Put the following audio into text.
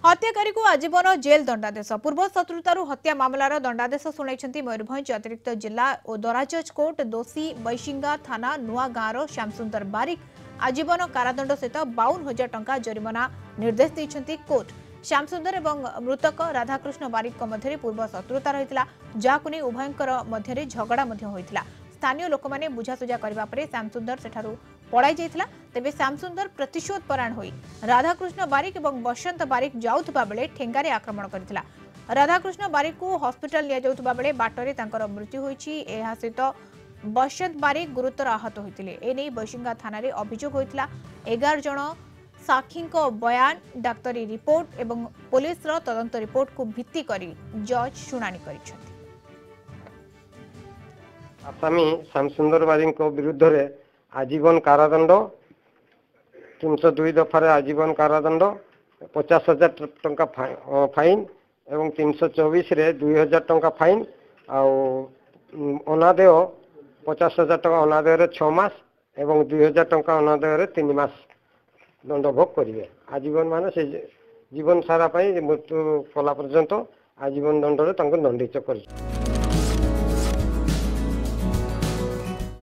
हत्याकारी को आजीवन जेल दंडादेश पूर्व शत्रुतारू हत्या मामलार दंडादेश शुणाई मयूरभंज अतिरिक्त जिला और दराजज कोर्ट दोषी बैशिंगा थाना नुआ गाँवर श्यामसुंदर बारिक आजीवन कारादंड सहित 52,000 टंका जरिमाना निर्देश देते कोर्ट। श्यामसुंदर एवं मृतक राधाकृष्ण बारिक मध्य पूर्व शत्रुता रही जहां उभयंकर मध्य झगड़ा होता। स्थानीय लोक मैंने बुझासुझा करने पर श्यामसुंदर सेठारू पड़ाई जाइथिला। तेबे श्यामसुंदर प्रतिशोध परायण होई राधाकृष्ण बारिक एवं बसंत बारिक जाउथबा बेले ठेंगारे आक्रमण करथिला। राधाकृष्ण बारिक को हॉस्पिटल लिया जाउथबा बेले बाटरे तांकर मृत्यु होईछि। एहा सहित बसंत बारिक गुरुतर आहत होइतिले। एनै बैशिंगा थाना रे अभियोग होइतिला। 11 जण साक्षी बयान डाक्तरी रिपोर्ट एवं पुलिस रो तदंत रिपोर्ट को भित्ति करी जज शुणानी करिछथि। आसामी श्यामसुंदर बारिक विरुद्ध रे आजीवन कारादंड 302 दफार आजीवन कारादंड 50,000 टंका फाइन एवं 324 रे 2,000 टंका फाइन अनादेय 50,000 टंका अनादेय 6 मास एवं 2,000 टंका अनादेय 3 मास दंड भोग करेंगे। आजीवन मान से जीवन सारा मृत्यु कला पर्यंत आजीवन दंड दंडित कर।